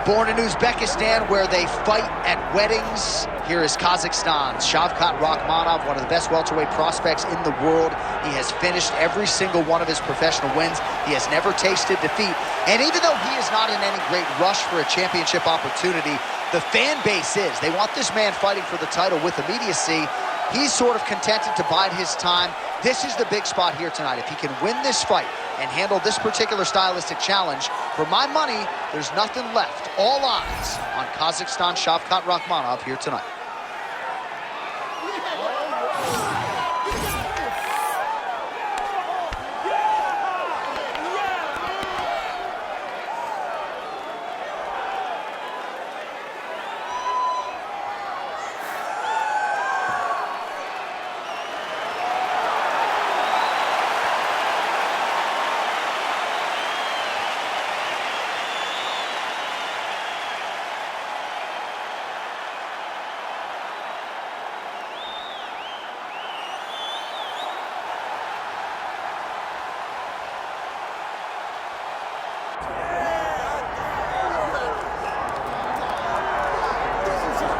Born in Uzbekistan, where they fight at weddings, here is Kazakhstan's Shavkat Rakhmonov, one of the best welterweight prospects in the world. He has finished every single one of his professional wins. He has never tasted defeat. And even though he is not in any great rush for a championship opportunity, the fan base is. They want this man fighting for the title with immediacy. He's sort of contented to bide his time. This is the big spot here tonight. If he can win this fight and handle this particular stylistic challenge, for my money, there's nothing left. All eyes on Kazakhstan Shavkat Rakhmonov here tonight.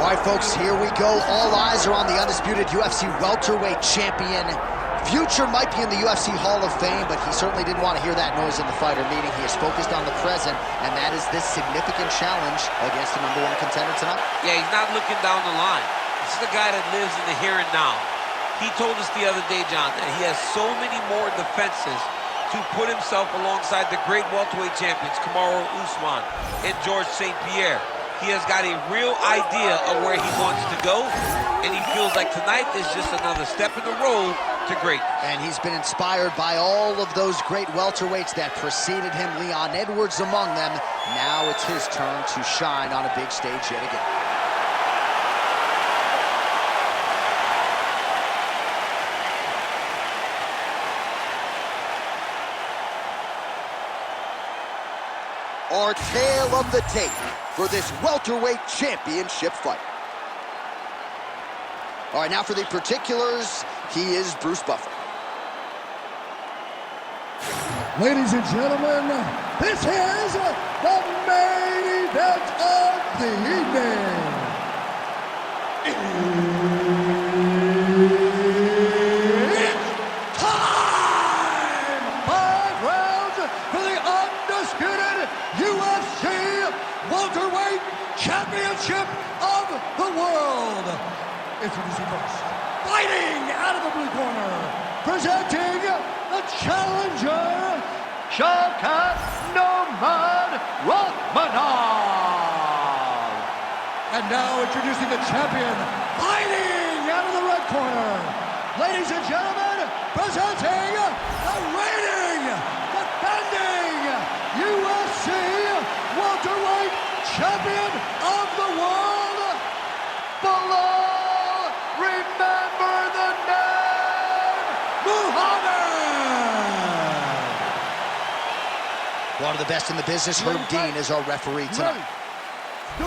All right, folks, here we go. All eyes are on the undisputed UFC welterweight champion. Future might be in the UFC Hall of Fame, but he certainly didn't want to hear that noise in the fighter meeting. He is focused on the present, and that is this significant challenge against the #1 contender tonight. Yeah, he's not looking down the line. This is a guy that lives in the here and now. He told us the other day, John, that he has so many more defenses to put himself alongside the great welterweight champions, Kamaru Usman and George St. Pierre. He has got a real idea of where he wants to go, and he feels like tonight is just another step in the road to great. And he's been inspired by all of those great welterweights that preceded him, Leon Edwards among them. Now it's his turn to shine on a big stage yet again. Our tale of the tape for this welterweight championship fight. All right, now for the particulars, he is Bruce Buffer. Ladies and gentlemen, this is the main event of the evening. It's time! 5 rounds for the undisputed UFC welterweight championship of the world. Introducing first, fighting out of the blue corner, presenting the challenger, Shavkat Rakhmonov. And now introducing the champion, fighting out of the red corner, ladies and gentlemen, presenting the reigning, defending UFC welterweight champion of the world, Belal. Remember the name, Muhammad. One of the best in the business, Herb Dean, is our referee tonight. All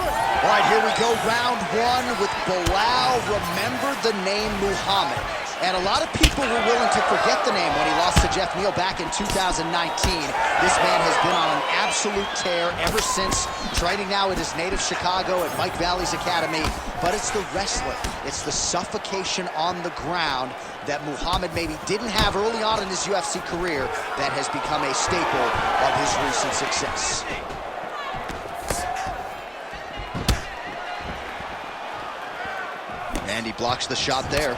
right, here we go, round 1 with Belal. Remember the name Muhammad. And a lot of people were willing to forget the name when he lost to Jeff Neal back in 2019. This man has been on an absolute tear ever since, training now at his native Chicago at Mike Valley's Academy. But it's the wrestling, it's the suffocation on the ground that Muhammad maybe didn't have early on in his UFC career that has become a staple of his recent success. And he blocks the shot there.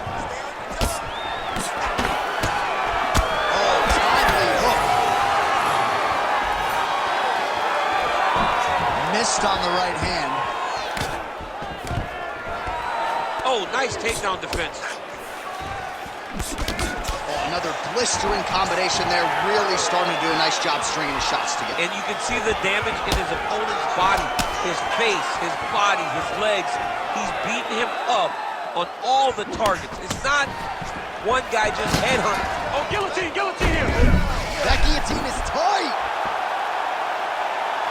Missed on the right hand. Oh, nice takedown defense. Oh, another blistering combination there. Really starting to do a nice job stringing the shots together. And you can see the damage in his opponent's body, his face, his body, his legs. He's beating him up on all the targets. It's not one guy just headhunting. Oh, guillotine, guillotine here. That guillotine is tight.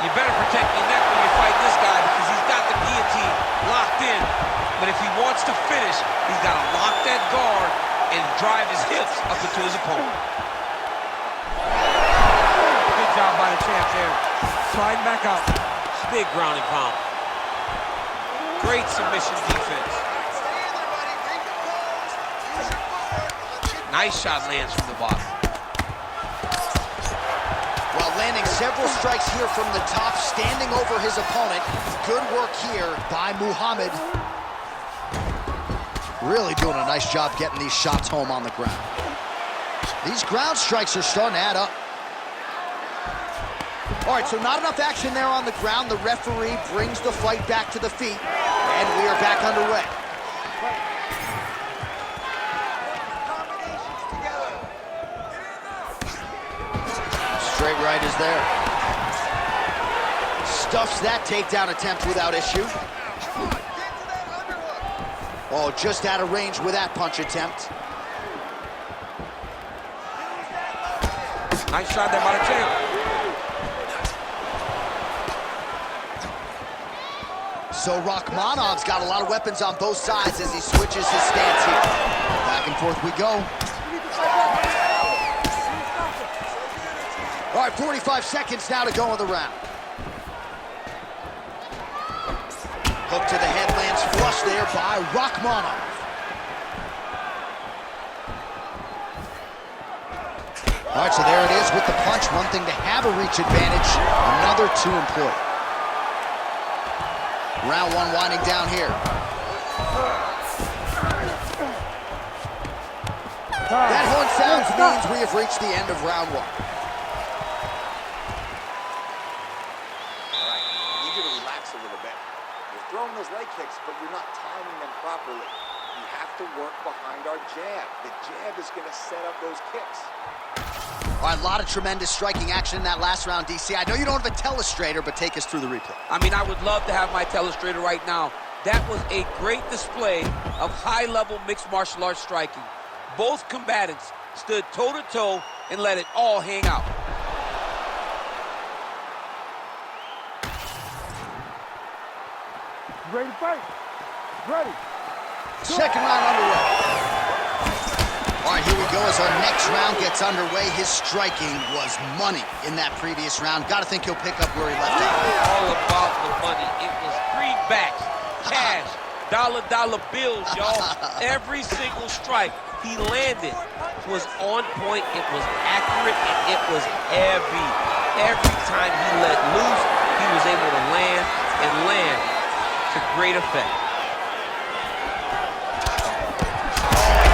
You better protect your neck when you fight this guy because he's got the guillotine locked in. But if he wants to finish, he's got to lock that guard and drive his hips up into his opponent. there. Sliding back out. Big ground and pound. Great submission defense. Nice shot lands from the bottom. While landing several strikes here from the top, standing over his opponent. Good work here by Muhammad. Really doing a nice job getting these shots home on the ground. These ground strikes are starting to add up. All right, so not enough action there on the ground. The referee brings the fight back to the feet, and we are back underway. Straight right is there. Stuffs that takedown attempt without issue. Oh, just out of range with that punch attempt. Nice shot there by the champ. So Rakhmonov's got a lot of weapons on both sides as he switches his stance here. Back and forth we go. All right, 45 seconds now to go in the round. Hook to the head lands flush there by Rakhmonov. All right, so there it is with the punch. One thing to have a reach advantage, another to employ. Round one winding down here. That horn sounds means we have reached the end of round one. All right, I need you to relax a little bit. You're throwing those leg kicks, but you're not timing them properly. You have to work behind our jab. The jab is going to set up those kicks. All right, a lot of tremendous striking action in that last round, DC. I know you don't have a telestrator, but take us through the replay. I mean, I would love to have my telestrator right now. That was a great display of high-level mixed martial arts striking. Both combatants stood toe-to-toe and let it all hang out. Ready to fight? Ready. Second round underway. All right, here we go as our next round gets underway. His striking was money in that previous round. Got to think he'll pick up where he left off. All about the money. It was greenbacks, cash, dollar bills, y'all. Every single strike he landed was on point. It was accurate, and it was heavy. Every time he let loose, he was able to land to great effect.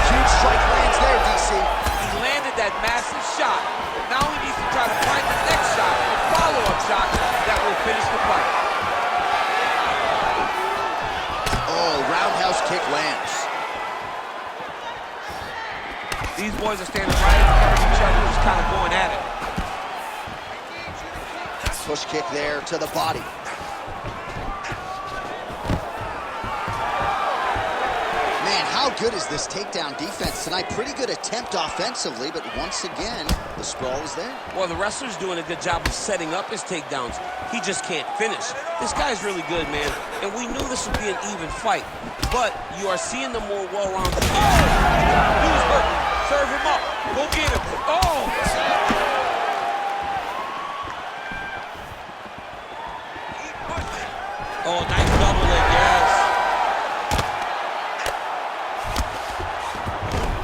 Huge strike lands there, DC. He landed that massive shot. Now he needs to try to find the next shot, a follow-up shot that will finish the fight. Oh, roundhouse kick lands. These boys are standing right in front of each other, just kind of going at it. Push kick there to the body. Man, how good is this takedown defense tonight? Pretty good attempt offensively, but once again, the sprawl is there. Well, the wrestler's doing a good job of setting up his takedowns. He just can't finish. This guy's really good, man, and we knew this would be an even fight, but you are seeing the more well-rounded. Oh! He was hurt. Serve him up. Go get him. Oh! Oh, nice double leg, yes.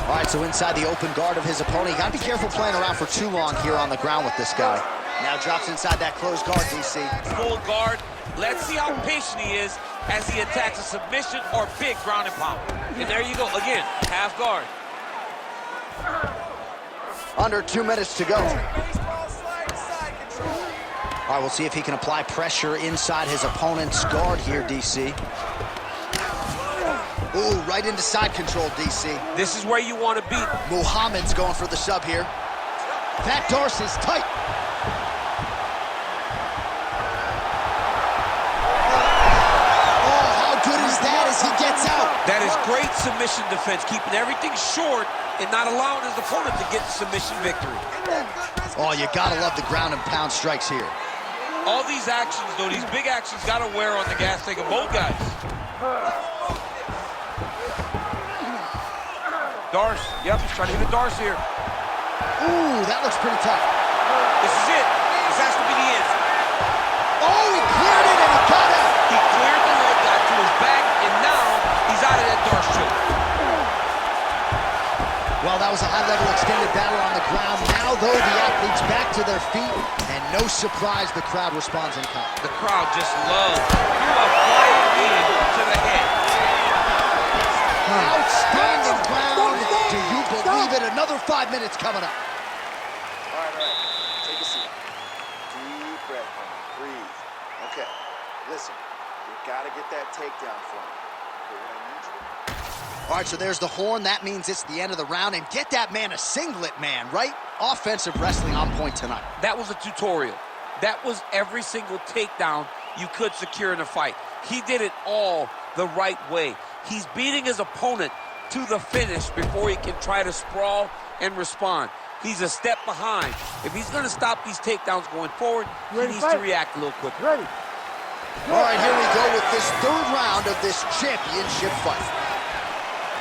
All right, so inside the open guard of his opponent. You got to be careful playing around for too long here on the ground with this guy. Now drops inside that closed guard, DC. Full guard. Let's see how patient he is as he attacks a submission or big ground and pound. And there you go. Again, half guard. Under 2 minutes to go. All right, we'll see if he can apply pressure inside his opponent's guard here, DC. Ooh, right into side control, DC. This is where you want to be. Muhammad's going for the sub here. That Darcy's tight. Oh, how good is that as he gets out? That is great submission defense, keeping everything short and not allowing his opponent to get the submission victory. Oh, you gotta love the ground and pound strikes here. All these actions, though, these big actions, got to wear on the gas tank of both guys. Darce, yep, he's trying to hit a Darce here. Ooh, that looks pretty tough. This is it. This has to be the end. Well, that was a high-level extended battle on the ground. Now, though, the athletes back to their feet, and no surprise, the crowd responds in kind. The crowd just loves. You are flying in to the head. Outstanding ground. Do you believe it? Another 5 minutes coming up. All right. Take a seat. Deep breath, honey. Breathe. Okay. Listen, you gotta get that takedown for me. But what I need you to... All right, so there's the horn. That means it's the end of the round. And get that man a singlet, man, right? Offensive wrestling on point tonight. That was a tutorial. That was every single takedown you could secure in a fight. He did it all the right way. He's beating his opponent to the finish before he can try to sprawl and respond. He's a step behind. If he's going to stop these takedowns going forward, he needs to react a little quicker. Ready. All right, here we go with this third round of this championship fight.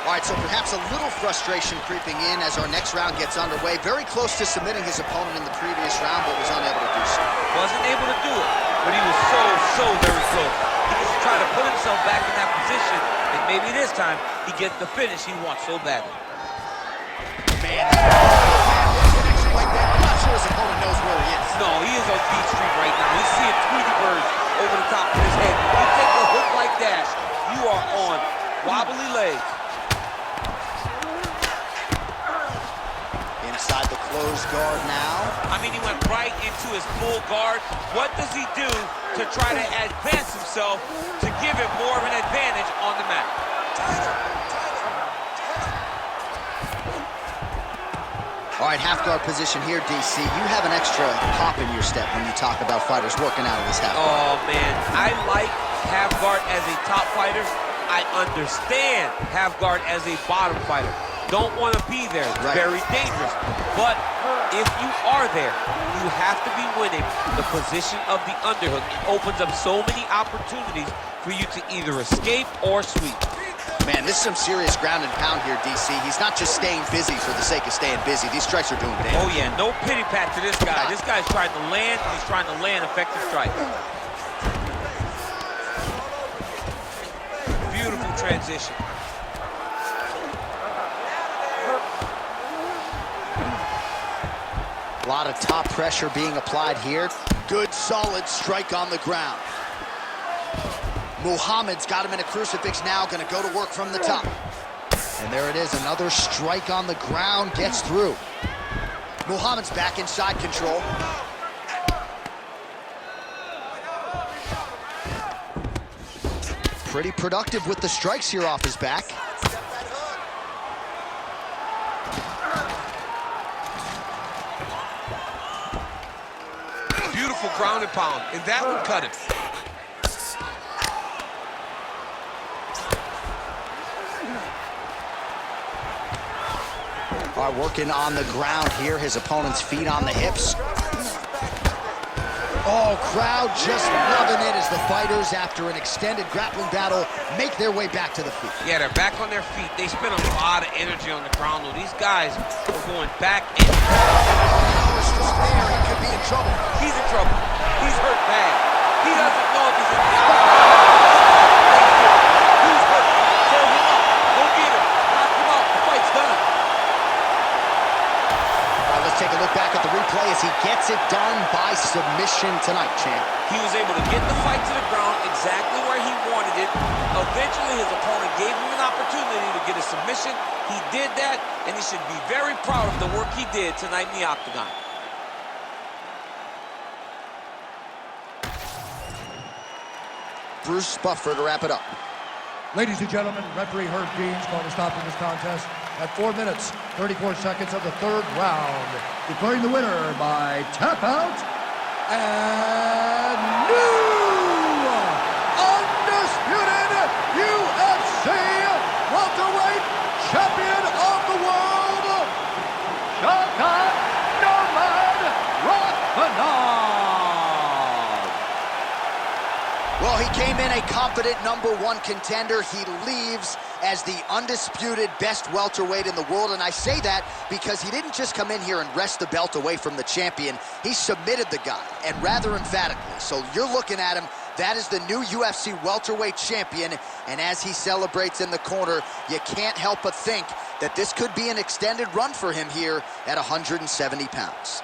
All right, so perhaps a little frustration creeping in as our next round gets underway. Very close to submitting his opponent in the previous round, but was unable to do so. Wasn't able to do it, but he was so very close. He was trying to put himself back in that position, and maybe this time he gets the finish he wants so badly. Man, connection like that. I'm not sure his opponent knows where he is. No, he is on Beat Street right now. He's seeing Tweety birds over the top of his head. You take a hook like that, you are on wobbly legs. Inside the closed guard now. I mean, he went right into his full guard. What does he do to try to advance himself to give him more of an advantage on the mat? All right, half guard position here, DC. You have an extra pop in your step when you talk about fighters working out of this half guard. Oh, man. I like half guard as a top fighter. I understand half guard as a bottom fighter. Don't want to be there. It's very dangerous. But if you are there, you have to be winning the position of the underhook. It opens up so many opportunities for you to either escape or sweep. Man, this is some serious ground and pound here, DC. He's not just staying busy for the sake of staying busy. These strikes are doing damage. Oh, yeah. No pity pat to this guy. This guy's trying to land. He's trying to land effective strikes. Beautiful transition. A lot of top pressure being applied here. Good, solid strike on the ground. Muhammad's got him in a crucifix now, gonna go to work from the top. And there it is, another strike on the ground, gets through. Muhammad's back inside control. Pretty productive with the strikes here off his back. Beautiful ground and pound, and that would cut him. All right, working on the ground here, his opponent's feet on the hips. Oh, crowd just loving it as the fighters, after an extended grappling battle, make their way back to the feet. Yeah, they're back on their feet. They spend a lot of energy on the ground, though. These guys are going back in. He could be in trouble. He's in trouble. He's hurt bad. He doesn't know if he's in the He's hurt. Serve him up. Go get him. Knock him out. The fight's done. All right, let's take a look back at the replay as he gets it done by submission tonight, champ. He was able to get the fight to the ground exactly where he wanted it. Eventually, his opponent gave him an opportunity to get a submission. He did that, and he should be very proud of the work he did tonight in the octagon. Bruce Buffer to wrap it up. Ladies and gentlemen, referee Herb Dean's going to stop in this contest at 4 minutes, 34 seconds of the third round, declaring the winner by tap out and new undisputed UFC welterweight champion of the world, Shavkat Rakhmonov. Well, he came in a confident #1 contender. He leaves as the undisputed best welterweight in the world, and I say that because he didn't just come in here and wrest the belt away from the champion. He submitted the guy, and rather emphatically. So you're looking at him That is the new UFC welterweight champion, and as he celebrates in the corner, you can't help but think that this could be an extended run for him here at 170 pounds.